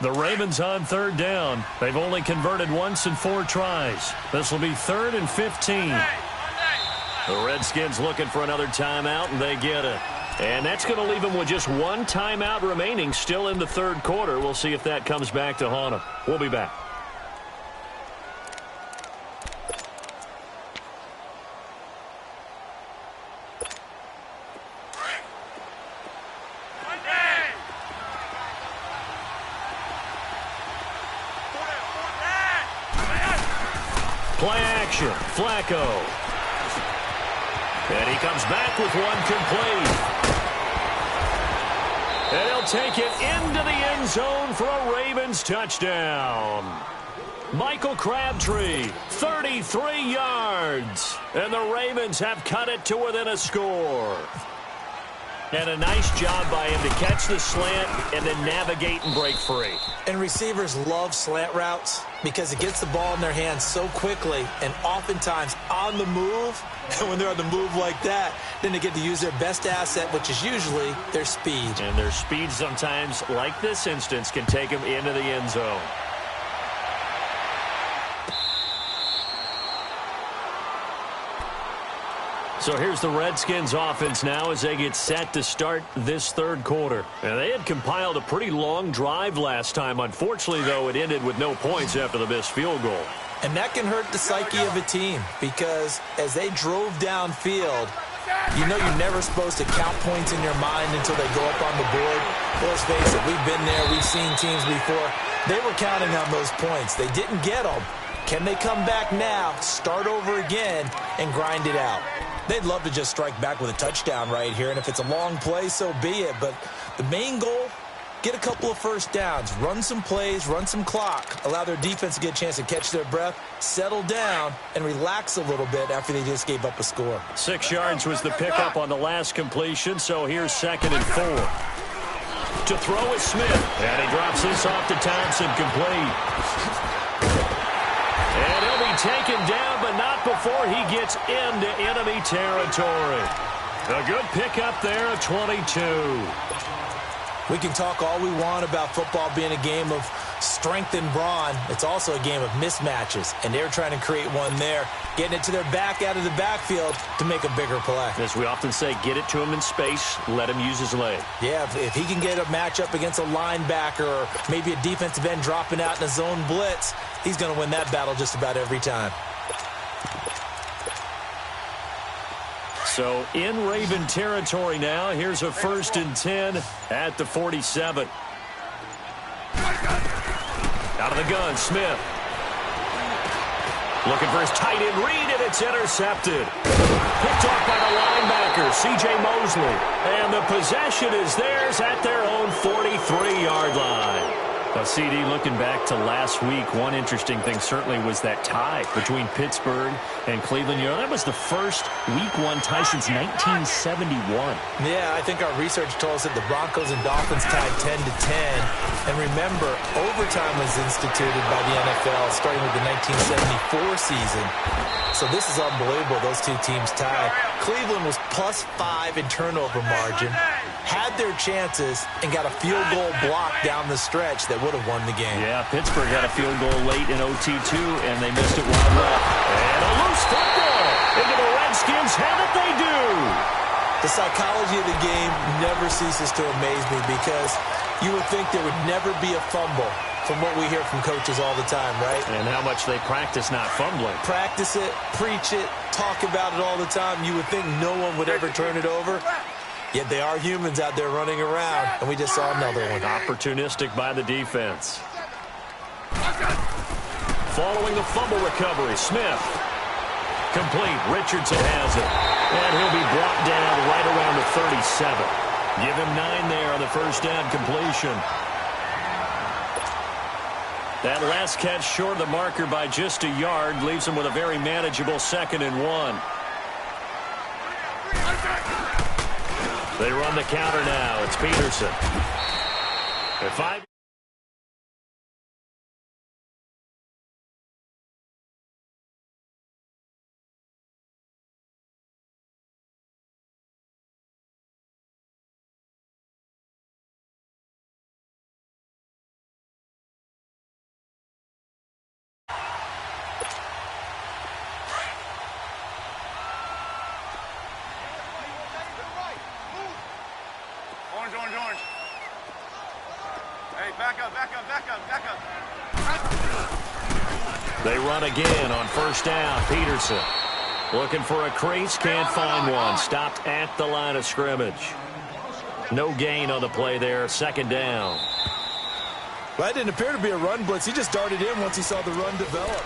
The Ravens on third down. They've only converted once in 4 tries. This will be 3rd and 15. The Redskins looking for another timeout, and they get it. And that's going to leave them with just 1 timeout remaining still in the 3rd quarter. We'll see if that comes back to haunt them. We'll be back. Play action. Flacco. And he comes back with one complete. And he'll take it into the end zone for a Ravens touchdown. Michael Crabtree, 33 yards. And the Ravens have cut it to within a score. And a nice job by him to catch the slant and then navigate and break free. And receivers love slant routes because it gets the ball in their hands so quickly and oftentimes on the move. And when they're on the move like that, then they get to use their best asset, which is usually their speed. And their speed sometimes, like this instance, can take them into the end zone. So here's the Redskins offense now as they get set to start this 3rd quarter. And they had compiled a pretty long drive last time. Unfortunately, though, it ended with no points after the missed field goal. And that can hurt the psyche of a team because as they drove downfield, you know you're never supposed to count points in your mind until they go up on the board. Well, let's face it, we've been there. We've seen teams before. They were counting on those points. They didn't get them. Can they come back now, start over again, and grind it out? They'd love to just strike back with a touchdown right here, and if it's a long play, so be it. But the main goal, get a couple of first downs, run some plays, run some clock, allow their defense to get a chance to catch their breath, settle down, and relax a little bit after they just gave up a score. 6 yards was the pickup on the last completion, so here's 2nd and 4. To throw is Smith, and he drops this off to Thompson, complete. And he'll be taken down, but not before he gets into enemy territory. A good pickup there at 22. We can talk all we want about football being a game of strength and brawn. It's also a game of mismatches, and they're trying to create one there, getting it to their back out of the backfield to make a bigger play. As we often say, get it to him in space, let him use his leg. Yeah, if he can get a matchup against a linebacker or maybe a defensive end dropping out in a zone blitz, he's going to win that battle just about every time. So in Raven territory now, here's a 1st and 10 at the 47. Out of the gun, Smith. Looking for his tight end read, and it's intercepted. Picked off by the linebacker, C.J. Mosley. And the possession is theirs at their own 43-yard line. Now, CD, looking back to last week, one interesting thing certainly was that tie between Pittsburgh and Cleveland. You know, that was the first Week 1 tie since 1971. Yeah, I think our research told us that the Broncos and Dolphins tied 10-10. And remember, overtime was instituted by the NFL starting with the 1974 season. So this is unbelievable, those two teams tied. Cleveland was +5 in turnover margin, had their chances, and got a field goal block down the stretch that would have won the game. Yeah, Pittsburgh had a field goal late in OT too, and they missed it wide left. And a loose football into the Redskins' hand that they do. The psychology of the game never ceases to amaze me because you would think there would never be a fumble from what we hear from coaches all the time, right? And how much they practice not fumbling. Practice it, preach it, talk about it all the time. You would think no one would ever turn it over. Yet they are humans out there running around, and we just saw another one. Opportunistic by the defense. Following the fumble recovery, Smith. Complete. Richardson has it. And he'll be brought down right around the 37. Give him 9 there on the first down completion. That last catch short of the marker by just a yard leaves him with a very manageable 2nd and 1. They run the counter now. It's Peterson. If I Back up. They run again on first down. Peterson looking for a crease, can't find one. Stopped at the line of scrimmage. No gain on the play there, second down. Well, it didn't appear to be a run blitz. He just darted in once he saw the run develop.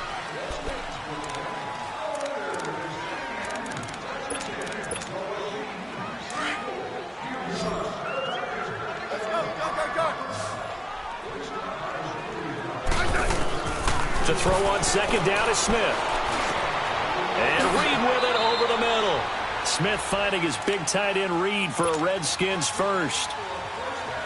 To throw on second down is Smith. And Reed with it over the middle. Smith finding his big tight end Reed for a Redskins first.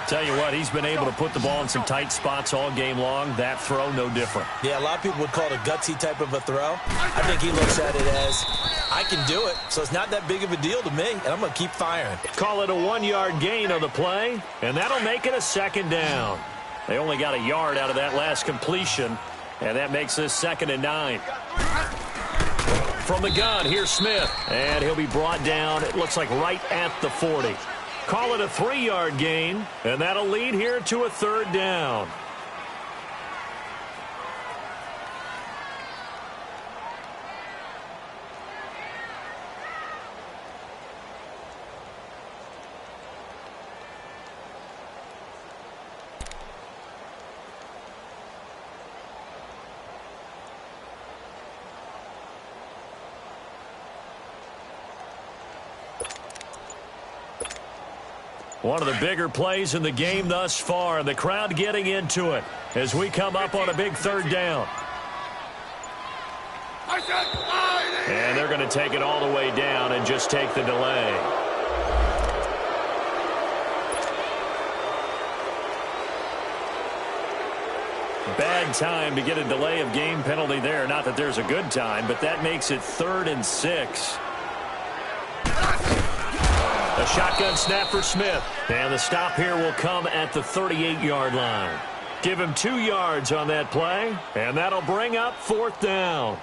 Tell you what, he's been able to put the ball in some tight spots all game long. That throw, no different. Yeah, a lot of people would call it a gutsy type of a throw. I think he looks at it as, I can do it, so it's not that big of a deal to me, and I'm going to keep firing. Call it a 1-yard gain on the play, and that'll make it a second down. They only got a yard out of that last completion, and that makes this 2nd and 9. From the gun, here's Smith, and he'll be brought down, it looks like right at the 40. Call it a 3-yard gain, and that'll lead here to a 3rd down. One of the bigger plays in the game thus far, and the crowd getting into it as we come up on a big 3rd down. And they're going to take it all the way down and just take the delay. Bad time to get a delay of game penalty there. Not that there's a good time, but that makes it 3rd and 6. A shotgun snap for Smith. And the stop here will come at the 38-yard line. Give him 2 yards on that play, and that'll bring up 4th down.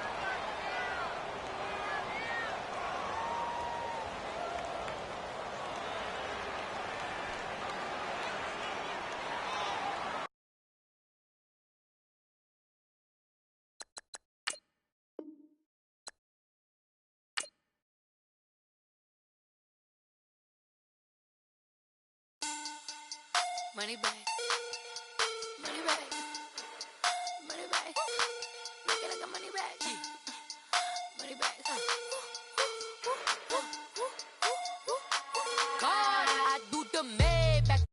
Money bag, money bag, money bag. Look at like a money bag, money bag. God, I do the Maybach.